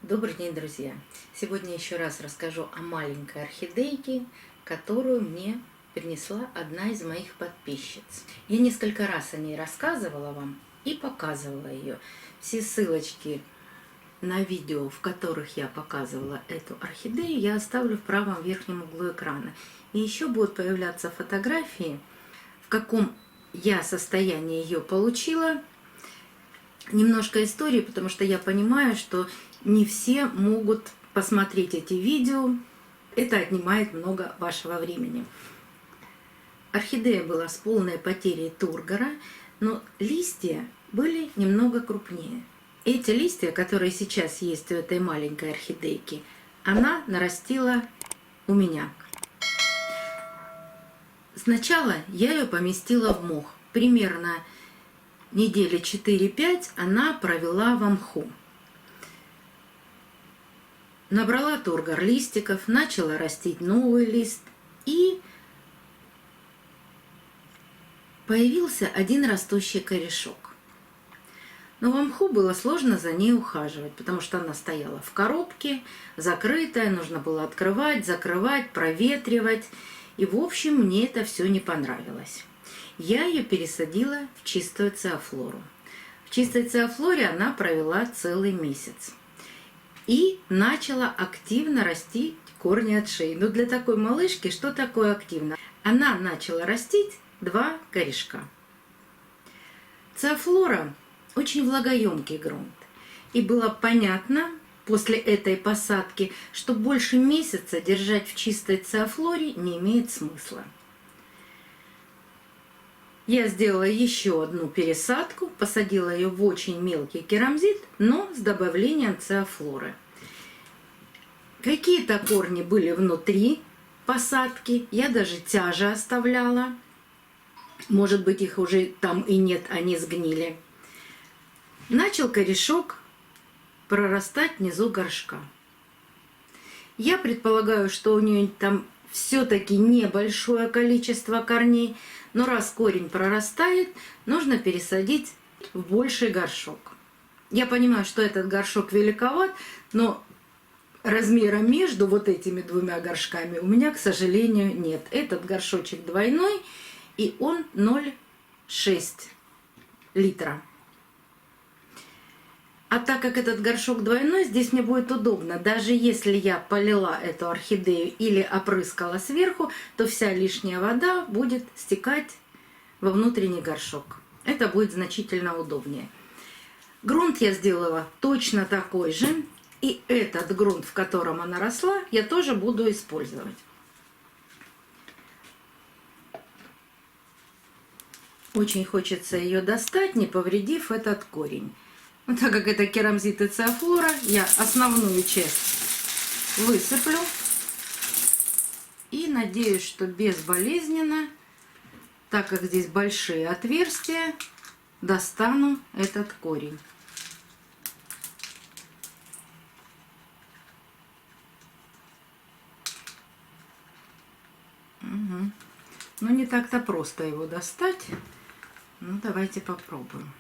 Добрый день, друзья! Сегодня еще раз расскажу о маленькой орхидейке, которую мне принесла одна из моих подписчиц. Я несколько раз о ней рассказывала вам и показывала ее. Все ссылочки на видео, в которых я показывала эту орхидею, я оставлю в правом верхнем углу экрана. И еще будут появляться фотографии, в каком я состоянии ее получила. Немножко истории, потому что я понимаю, что не все могут посмотреть эти видео. Это отнимает много вашего времени. Орхидея была с полной потерей тургора, но листья были немного крупнее. Эти листья, которые сейчас есть у этой маленькой орхидейки, она нарастила у меня. Сначала я ее поместила в мох. Примерно недели 4-5 она провела в мху. Набрала тургор листиков, начала растить новый лист, и появился один растущий корешок. Но в мху было сложно за ней ухаживать, потому что она стояла в коробке, закрытая, нужно было открывать, закрывать, проветривать. И, в общем, мне это все не понравилось. Я ее пересадила в чистую циофлору. В чистой циофлоре она провела целый месяц. И начала активно расти корни от шеи. Но для такой малышки что такое активно? Она начала растить 2 корешка. Циофлора очень влагоемкий грунт. И было понятно после этой посадки, что больше месяца держать в чистой циофлоре не имеет смысла. Я сделала еще одну пересадку, посадила ее в очень мелкий керамзит, но с добавлением циофлоры. Какие-то корни были внутри посадки, я даже тяжи оставляла. Может быть, их уже там и нет, они сгнили. Начал корешок прорастать внизу горшка. Я предполагаю, что у нее там все-таки небольшое количество корней, но раз корень прорастает, нужно пересадить в больший горшок. Я понимаю, что этот горшок великоват, но размера между вот этими 2 горшками у меня, к сожалению, нет. Этот горшочек двойной, и он 0,6 литра. А так как этот горшок двойной, здесь мне будет удобно. Даже если я полила эту орхидею или опрыскала сверху, то вся лишняя вода будет стекать во внутренний горшок. Это будет значительно удобнее. Грунт я сделала точно такой же. И этот грунт, в котором она росла, я тоже буду использовать. Очень хочется ее достать, не повредив этот корень. Но так как это керамзит и циофлора, я основную часть высыплю. И надеюсь, что безболезненно, так как здесь большие отверстия, достану этот корень. Угу. Ну, не так-то просто его достать. Ну, давайте попробуем.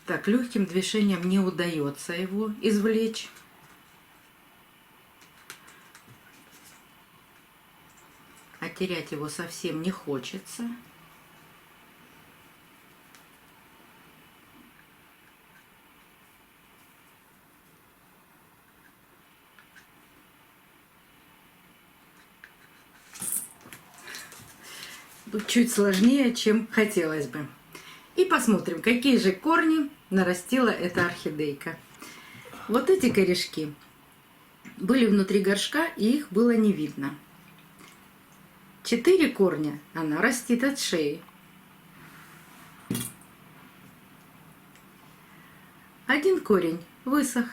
Так, легким движением не удается его извлечь. А терять его совсем не хочется. Тут чуть сложнее, чем хотелось бы. И посмотрим, какие же корни нарастила эта орхидейка. Вот эти корешки были внутри горшка, и их было не видно. 4 корня она растит от шеи. 1 корень высох,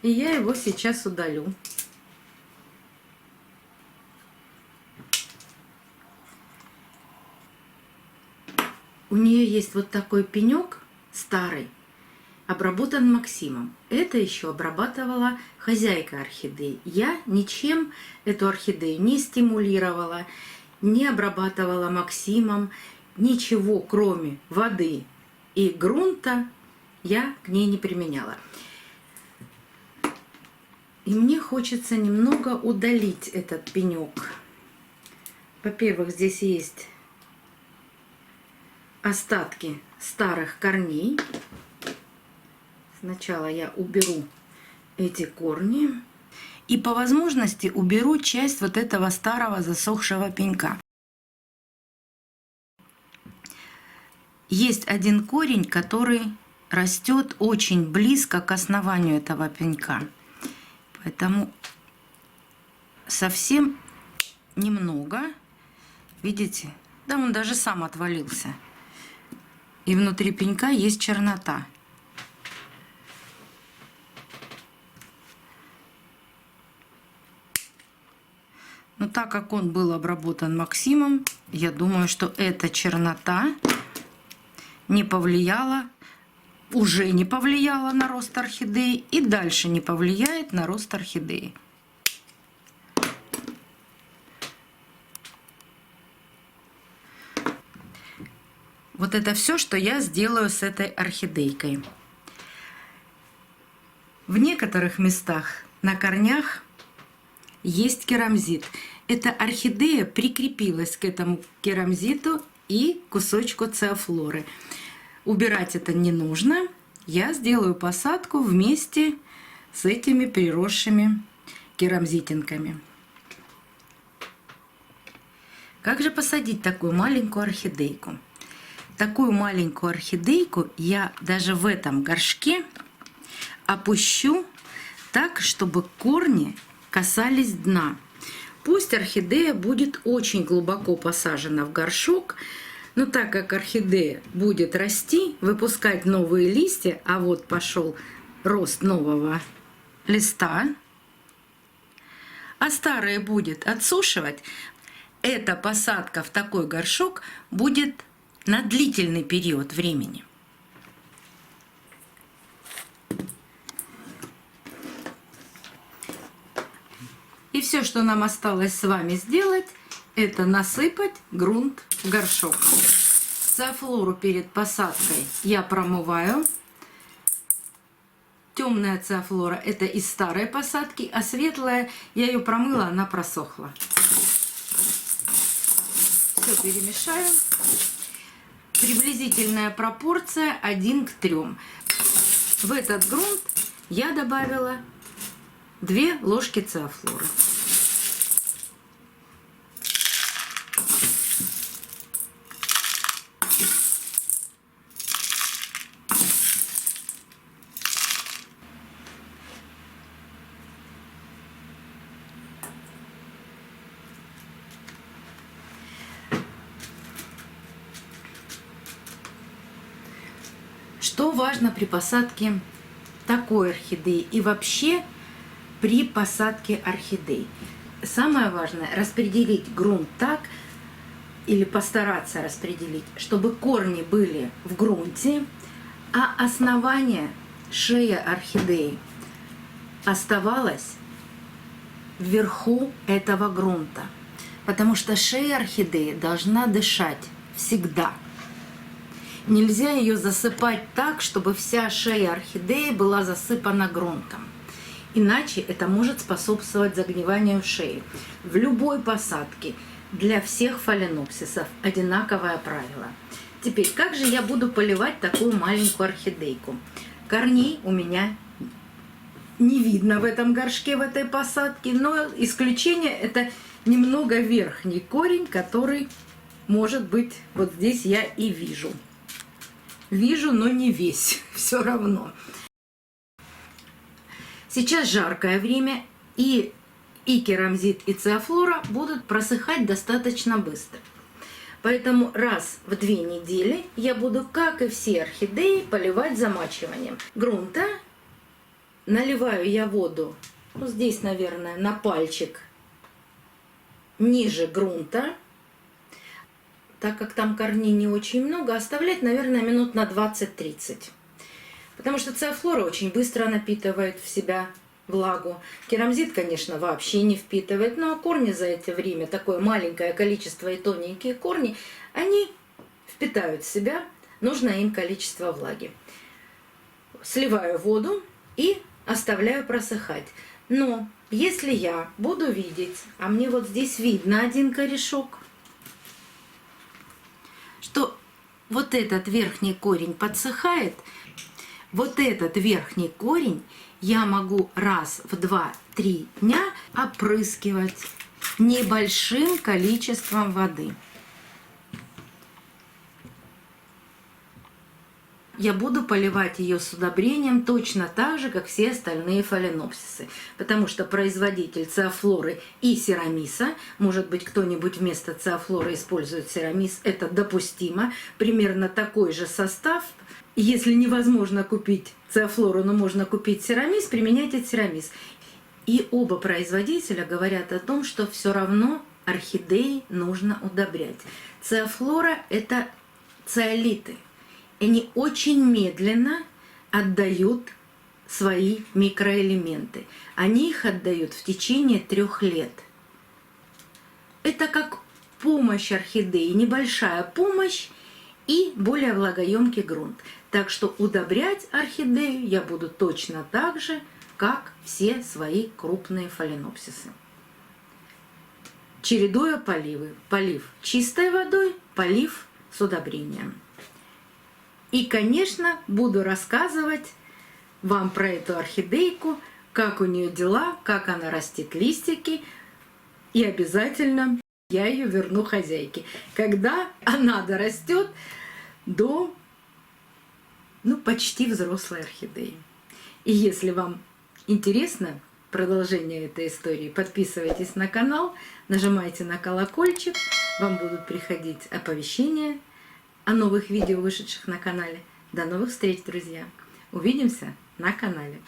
и я его сейчас удалю. У нее есть вот такой пенек старый, обработан Максимом. Это еще обрабатывала хозяйка орхидеи. Я ничем эту орхидею не стимулировала, не обрабатывала Максимом, ничего кроме воды и грунта я к ней не применяла. И мне хочется немного удалить этот пенек. Во-первых, здесь есть остатки старых корней. Сначала я уберу эти корни. И по возможности уберу часть вот этого старого засохшего пенька. Есть один корень, который растет очень близко к основанию этого пенька. Поэтому совсем немного. Видите? Да, он даже сам отвалился. И внутри пенька есть чернота. Но так как он был обработан Максимом, я думаю, что эта чернота не повлияла, уже не повлияла на рост орхидеи и дальше не повлияет на рост орхидеи. Вот это все, что я сделаю с этой орхидейкой. В некоторых местах на корнях есть керамзит. Эта орхидея прикрепилась к этому керамзиту и кусочку циофлоры. Убирать это не нужно. Я сделаю посадку вместе с этими приросшими керамзитинками. Как же посадить такую маленькую орхидейку? Такую маленькую орхидейку я даже в этом горшке опущу так, чтобы корни касались дна. Пусть орхидея будет очень глубоко посажена в горшок, но так как орхидея будет расти, выпускать новые листья, а вот пошел рост нового листа, а старые будет отсушивать, эта посадка в такой горшок будет на длительный период времени. И все, что нам осталось с вами сделать, это насыпать грунт в горшок. Циофлору перед посадкой я промываю. Темная циофлора — это из старой посадки, а светлая я ее промыла, она просохла. Все перемешаю. Приблизительная пропорция 1 к 3. В этот грунт я добавила 2 ложки циофлоры. Что важно при посадке такой орхидеи и вообще при посадке орхидей? Самое важное — распределить грунт так, или постараться распределить, чтобы корни были в грунте, а основание, шея орхидеи оставалось вверху этого грунта. Потому что шея орхидеи должна дышать всегда. Нельзя ее засыпать так, чтобы вся шея орхидеи была засыпана грунтом. Иначе это может способствовать загниванию шеи. В любой посадке для всех фаленопсисов одинаковое правило. Теперь, как же я буду поливать такую маленькую орхидейку? Корней у меня не видно в этом горшке, в этой посадке, но исключение — это немного верхний корень, который, может быть, вот здесь я и вижу. Вижу, но не весь, все равно. Сейчас жаркое время, и керамзит, и циофлора будут просыхать достаточно быстро. Поэтому раз в 2 недели я буду, как и все орхидеи, поливать замачиванием грунта. Наливаю я воду, ну, здесь, наверное, на пальчик ниже грунта. Так как там корней не очень много, оставлять, наверное, минут на 20-30. Потому что циофлора очень быстро напитывает в себя влагу. Керамзит, конечно, вообще не впитывает, но корни за это время, такое маленькое количество и тоненькие корни, они впитают в себя нужное им количество влаги. Сливаю воду и оставляю просыхать. Но если я буду видеть, а мне вот здесь видно один корешок, что вот этот верхний корень подсыхает, вот этот верхний корень я могу раз в 2-3 дня опрыскивать небольшим количеством воды. Я буду поливать ее с удобрением точно так же, как все остальные фаленопсисы. Потому что производитель циафлоры и серамиса, может быть, кто-нибудь вместо циафлоры использует серамис, это допустимо. Примерно такой же состав. Если невозможно купить циафлору, но можно купить серамис, применяйте серамис. И оба производителя говорят о том, что все равно орхидеи нужно удобрять. Циафлора – это циолиты. Они очень медленно отдают свои микроэлементы. Они их отдают в течение 3 лет. Это как помощь орхидеи, небольшая помощь и более влагоемкий грунт. Так что удобрять орхидею я буду точно так же, как все свои крупные фаленопсисы. Чередуя поливы. Полив чистой водой, полив с удобрением. И, конечно, буду рассказывать вам про эту орхидейку, как у нее дела, как она растит листики. И обязательно я ее верну хозяйке, когда она дорастет до почти взрослой орхидеи. И если вам интересно продолжение этой истории, подписывайтесь на канал, нажимайте на колокольчик, вам будут приходить оповещения о новых видео, вышедших на канале. До новых встреч, друзья! Увидимся на канале!